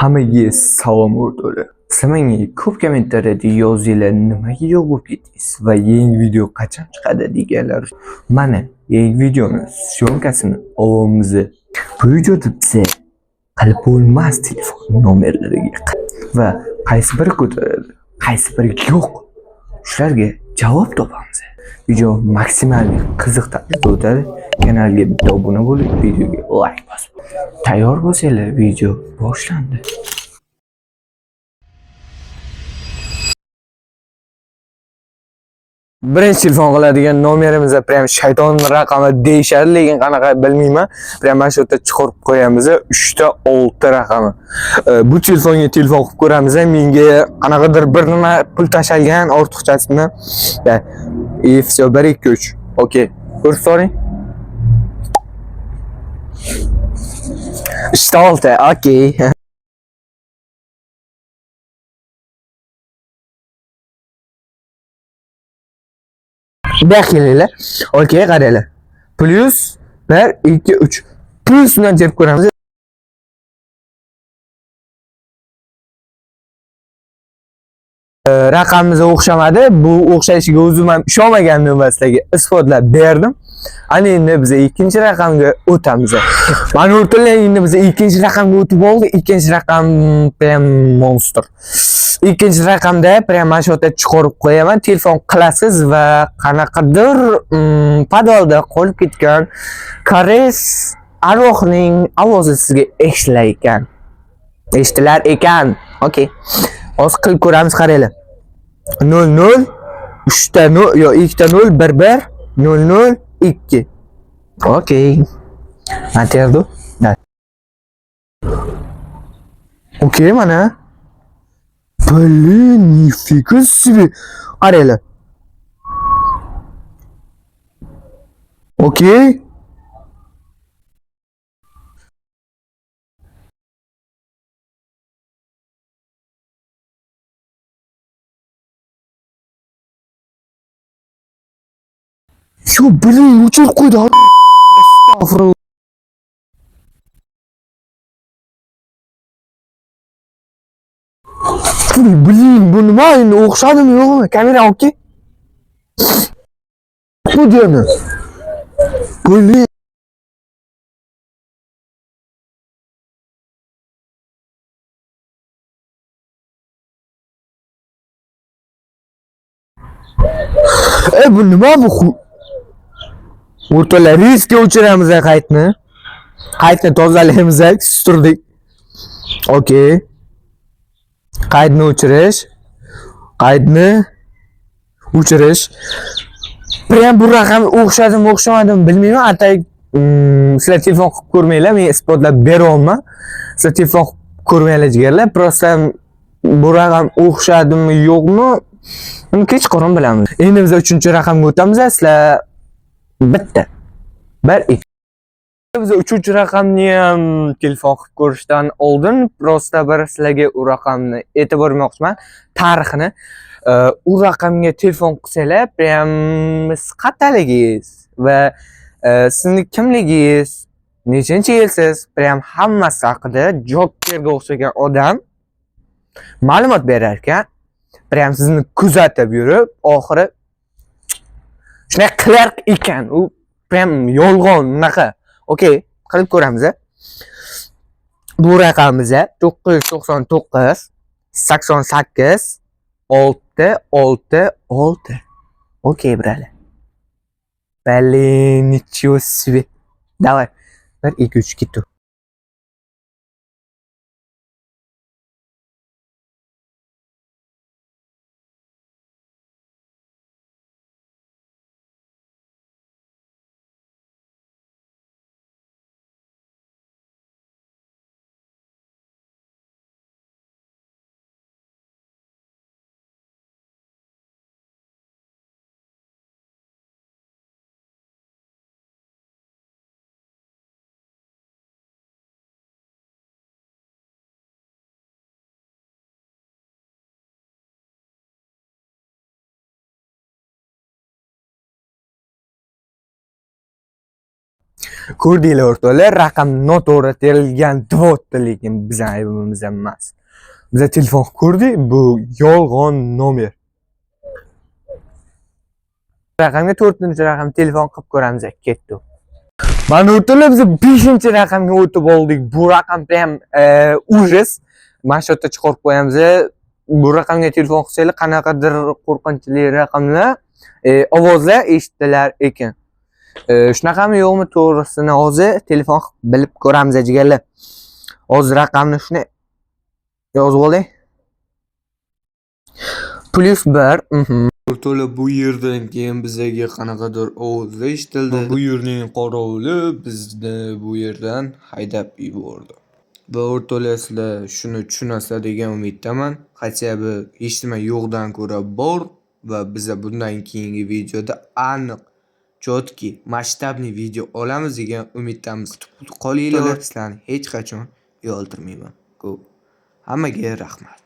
Hammaga salom o'rtoqlar. Sizlarga ko'p kommentariyada yozinglar, nimaga yo'q bo'lib ketdingiz va yangi video qachon chiqadi deganlar. Mana yangi videoni syomkasini olyapmiz. Bu videoda biza qilib bo'lmas telefon nomerlariga va qaysi biri ko'taradi, qaysi biri yo'q. Shularga javob topamiz. Video maksimal qiziq tarzda o'tadi. Kanalga bitta obuna bo'lib, videoga like bosib. Tayyor bo'lsanglar, video boshlandi. Birinchi telefon qiladigan nomerimiz prям shayton raqami deyishadi, lekin qanaqa bilmayman. Prям mana shu yerda chiqarib qo'yamiz. 3 ta 6 raqami. Bu telefonga telefon qilib ko'ramiz. Menga qanaqadir bir nima pul tashalgan ortiqchasini. Все, 1 2 3. Okey. Ko'rib so'ring. İşte oldu, okey. Bakinglar, okey, qaranglar. Plus 1 2 3. Plus bilan deb ko'ramiz. Raqamimiz o'xshamadi. Bu o'xshashiga o'zim ham ishonmagandim va sizlarga isbotlab berdim. Ana endi biz ikkinchi raqamga o'tamiz. Mana o'rtalar endi biz ikkinchi raqamga o'tib oldik. Ikkinchi raqam prям monster. Ikkinchi raqamda prям mana shu yerda chiqarib qo'yaman. Telefon qilasiz va qanaqadir podolda qolib ketgan koreys aroqning ovozi sizga eshitilar ekan. Eshitilar ekan. Okey. Hozir qilib ko'ramiz, qaranglar. 00 3 ta 0 yo 2 ta 0 1 1 00 2. Okey. Entiendo? Okey, mana. Блин, нифига себе. Qaranglar. Okey. Yo, блин, o'chirib qo'ydi. Astag'firullah. Блин, bu nima endi o'xshadimi yo'qmi? Kamera olib bu diyani. Блин. Bu nima bu? O'rtalar riskga o'chiramiz qaytni. Qaytni tozalaymiz, sustirdik. Okey. Qaydni o'chirish. Qaydni o'chirish. Prям bu raqam o'xshadimi, o'xshamadimi bilmayman. Atay sizlar telefon qilib ko'rmanglar, men isbotlab beryapman. Sizlar telefon qilib ko'rmanglar jigarlar. Prosta bu raqam o'xshadimi, yo'qmi? Uni kechqurun bilamiz. Endi biz 3-raqamga o'tamiz. Sizlar bitta 1 2. Biz 3-raqamni ham telefon qilib ko'rishdan oldin prosta bir sizlarga u raqamni e'tibor bermoqchiman. Tarixini. U raqamga telefon qilsanglar, prям qataligingiz va sizning kimligingiz, nechanchi yilsiz, prям hammasi haqida Jokerga o'xshagan odam ma'lumot berar ekan. Prям sizni kuzatib yurib, oxiri shunday qilar ekan. U prям yolg'on unaqa. Okey, qilib ko'ramiz. Bu raqamimiz 999 88 6 6 6. Okey, brale. Блин, ничего себе. Давай. 1 2 3 ketdi. Ko'rdinglar o'rtoqlar, raqam noto'g'ri terilgan deyapti, lekin bizning aybimiz emas. Biz telefon ko'rdik, bu yolg'on nomer. Raqamga 4-raqam telefon qilib ko'ramiz, ketdi. Mana o'rtoqlar, biz 5-raqamga o'tib oldik. Bu raqamda ham ujas. Mana shu yerda chiqarib qo'yamiz. Bu raqamga telefon qilsanglar, qanaqadir qo'rqinchli raqamlar ovozlar eshitilar ekan. Shunaqami yo'qmi to'g'risini hozir telefon bilib ko'ramiz jigarlar. Hozir raqamni shuni yozib oling. +1. O'rtoqlar, bu yerdan keyin bizga qanaqadir ovozlar eshitildi. Bu yerning qorovuli bizni bu yerdan haydab yubordi. Va o'rtoqlar, sizlar shuni tushunasizlar degan umiddaman. Qachon eshitma yo'qdan ko'ra bor va biz bundan keyingi videoda aniq chotki masshtabli video olamiz degan umiddamiz. Kutib qolinglar. Sizlarni hech qachon uyaltirmayman. Hammaga rahmat.